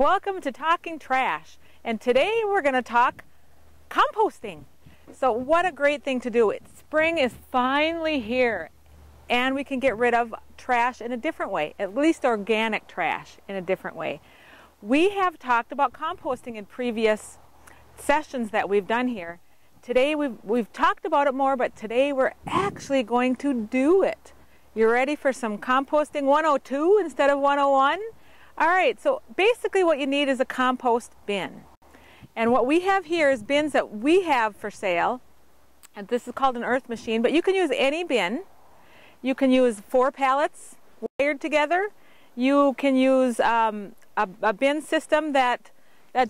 Welcome to Talking Trash, and today we're going to talk composting. So what a great thing to do. Spring is finally here, and we can get rid of trash in a different way, at least organic trash in a different way. We have talked about composting in previous sessions that we've done here. Today we've talked about it more, but today we're actually going to do it. You ready for some composting 102 instead of 101? All right, so basically what you need is a compost bin. And what we have here is bins that we have for sale. And this is called an earth machine, but you can use any bin. You can use 4 pallets wired together. You can use a bin system that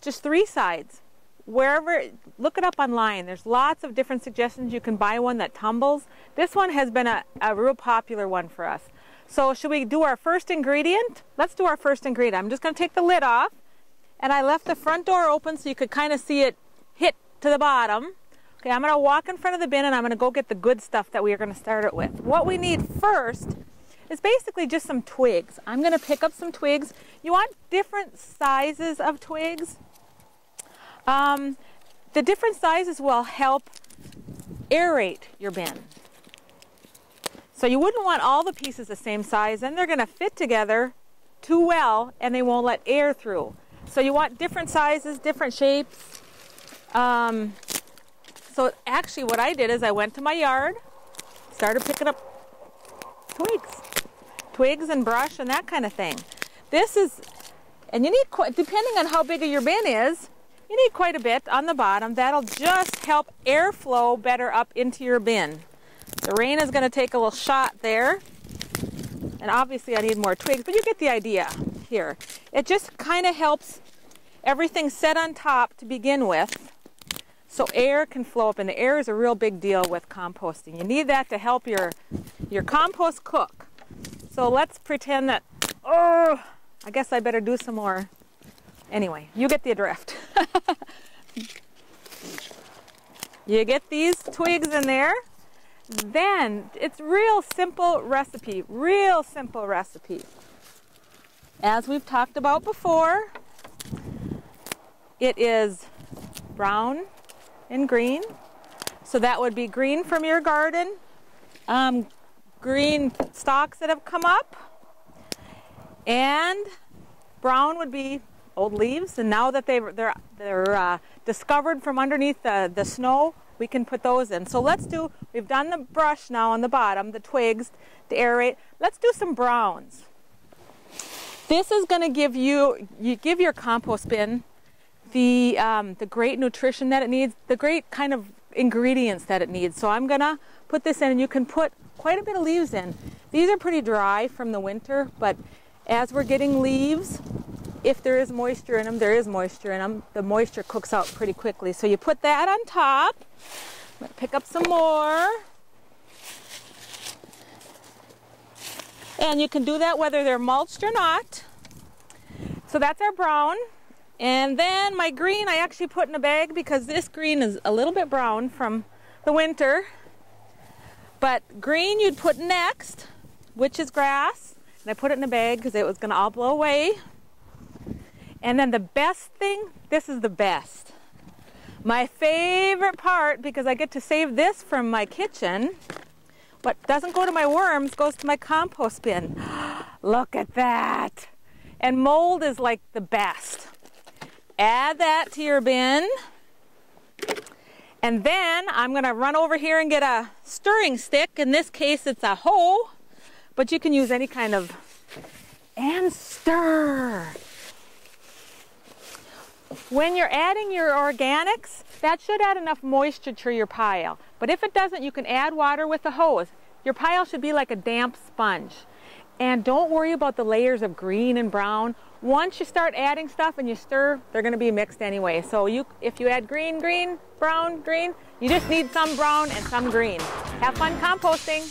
just 3 sides. Wherever, look it up online. There's lots of different suggestions. You can buy one that tumbles. This one has been a real popular one for us. So should we do our first ingredient? Let's do our first ingredient. I'm just going to take the lid off, and I left the front door open so you could kind of see it hit to the bottom. Okay, I'm going to walk in front of the bin and I'm going to go get the good stuff that we are going to start it with. What we need first is basically just some twigs. I'm going to pick up some twigs. You want different sizes of twigs. The different sizes will help aerate your bin. So you wouldn't want all the pieces the same size, and they're going to fit together too well and they won't let air through. So you want different sizes, different shapes. So actually what I did is I went to my yard, started picking up twigs and brush and that kind of thing. This is, and you need quite, depending on how big your bin is, you need quite a bit on the bottom. That'll just help airflow better up into your bin. The RAYNA is going to take a little shot there, and obviously I need more twigs, but you get the idea here. It just kind of helps everything set on top to begin with, so air can flow up, and the air is a real big deal with composting. You need that to help your compost cook. So let's pretend that, oh, I guess I better do some more. Anyway, you get the drift. You get these twigs in there. Then it's real simple recipe, As we've talked about before, it is brown and green. So that would be green from your garden, green stalks that have come up, and brown would be old leaves. And now that they're discovered from underneath the snow, we can put those in. So we've done the brush now on the bottom, the twigs to aerate. Let's do some browns. This is going to give you your compost bin the great nutrition that it needs, the great kind of ingredients that it needs. So I'm going to put this in, and you can put quite a bit of leaves in. These are pretty dry from the winter, but as we're getting leaves, if there is moisture in them, there is moisture in them. The moisture cooks out pretty quickly. So you put that on top. I'm going to pick up some more. And you can do that whether they're mulched or not. So that's our brown. And then my green I actually put in a bag because this green is a little bit brown from the winter. But green you'd put next, which is grass. And I put it in a bag because it was going to all blow away. And then the best thing, this is the best. My favorite part, because I get to save this from my kitchen, what doesn't go to my worms goes to my compost bin. Look at that. And mold is like the best. Add that to your bin. And then I'm going to run over here and get a stirring stick. In this case, it's a hoe, but you can use any kind of, and stir. When you're adding your organics, that should add enough moisture to your pile. But if it doesn't, you can add water with the hose. Your pile should be like a damp sponge. And don't worry about the layers of green and brown. Once you start adding stuff and you stir, they're going to be mixed anyway. So if you add green, green, brown, green, you just need some brown and some green. Have fun composting.